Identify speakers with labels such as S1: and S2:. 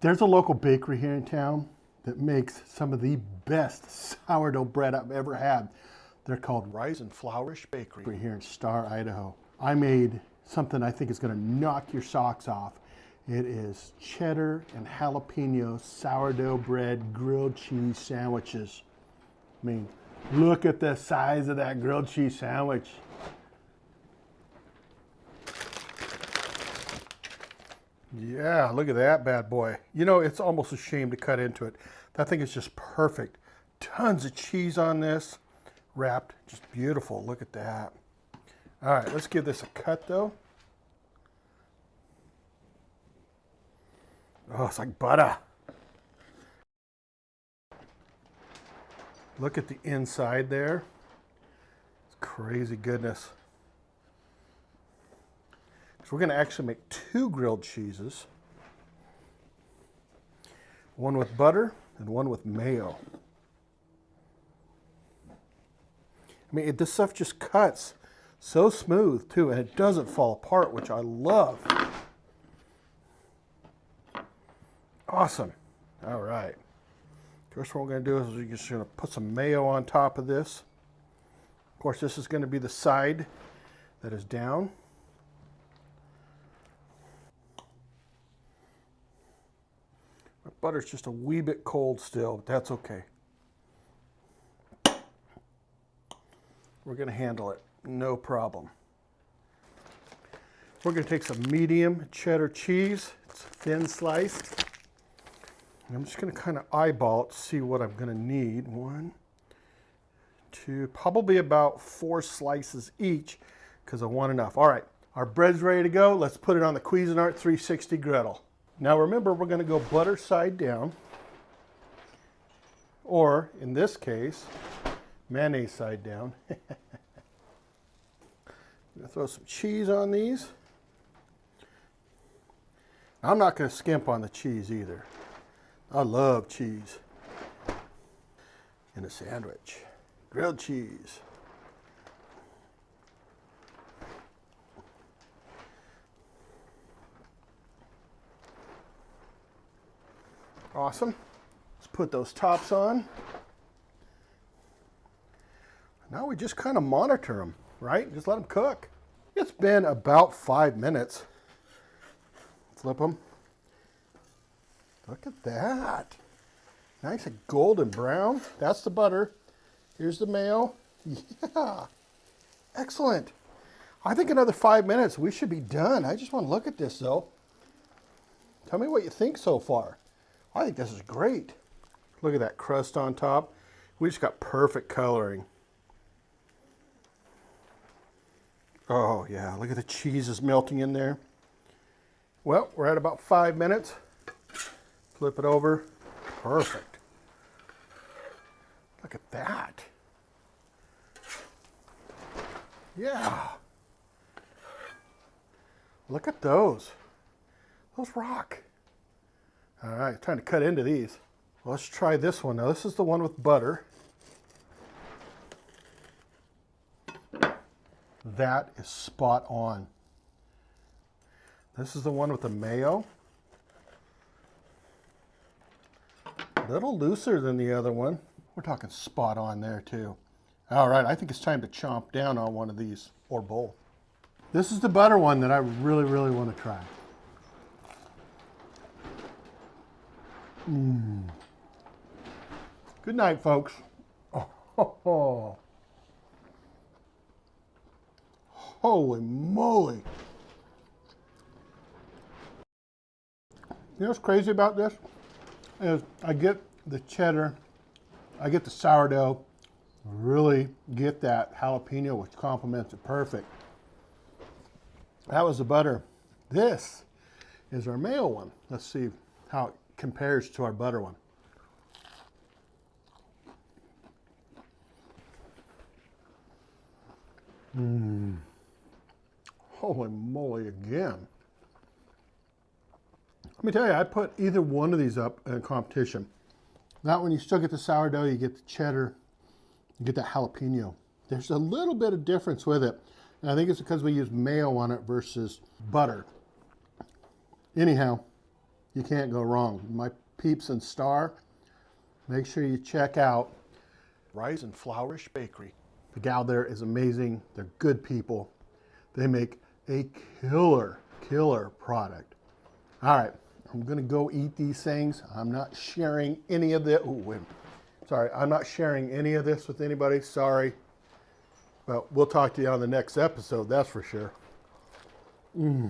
S1: There's a local bakery here in town that makes some of the best sourdough bread I've ever had. They're called Rise and Flourish Bakery here in Star, Idaho. I made something I think is going to knock your socks off. It is cheddar and jalapeno sourdough bread grilled cheese sandwiches. I mean, look at the size of that grilled cheese sandwich. Yeah, look at that bad boy. You know, it's almost a shame to cut into it. That thing is just perfect. Tons of cheese on this, wrapped, just beautiful. Look at that. All right, let's give this a cut though. Oh, it's like butter. Look at the inside there. It's crazy goodness. So we're going to actually make 2 grilled cheeses. One with butter and one with mayo. I mean, this stuff just cuts so smooth too, and it doesn't fall apart, which I love. Awesome. All right. First, what we're going to do is we're just going to put some mayo on top of this. Of course, this is going to be the side that is down. My butter's just a wee bit cold still, but that's okay. We're going to handle it. No problem. We're going to take some medium cheddar cheese. It's thin sliced. And I'm just going to kind of eyeball it to see what I'm going to need. 1, 2, probably about 4 slices each because I want enough. All right, our bread's ready to go. Let's put it on the Cuisinart 360 griddle. Now remember, we're going to go butter side down, or in this case, mayonnaise side down. I'm going to throw some cheese on these. I'm not going to skimp on the cheese either. I love cheese in a sandwich. Grilled cheese. Awesome. Let's put those tops on. Now we just kind of monitor them, right? Just let them cook. It's been about 5 minutes. Flip them. Look at that. Nice and golden brown. That's the butter. Here's the mayo. Yeah. Excellent. I think another 5 minutes, we should be done. I just want to look at this though. Tell me what you think so far. I think this is great. Look at that crust on top. We just got perfect coloring. Oh yeah, look at the cheese is melting in there. Well, we're at about 5 minutes. Flip it over. Perfect. Look at that. Yeah. Look at those. Those rock. All right, trying to cut into these. Let's try this one. Now, this is the one with butter. That is spot on. This is the one with the mayo. A little looser than the other one. We're talking spot on there too. All right, I think it's time to chomp down on one of these, or both. This is the butter one that I really, really want to try. Good night, folks. Oh. Holy moly. You know what's crazy about this? Is I get the cheddar, I get the sourdough, really get that jalapeno, which complements it perfect. That was the butter. This is our mayo one. Let's see how it compares to our butter one. Holy moly again. Let me tell you, I put either one of these up in a competition. That one, you still get the sourdough, you get the cheddar, you get that jalapeno. There's a little bit of difference with it. And I think it's because we use mayo on it versus butter. Anyhow, You can't go wrong. My peeps in Star, make sure you check out Rise and Flourish Bakery. The gal there is amazing. They're good people. They make a killer product. All right, I'm gonna go eat these things. I'm not sharing any of the, sorry, I'm not sharing any of this with anybody, sorry. But we'll talk to you on the next episode, that's for sure. Yeah.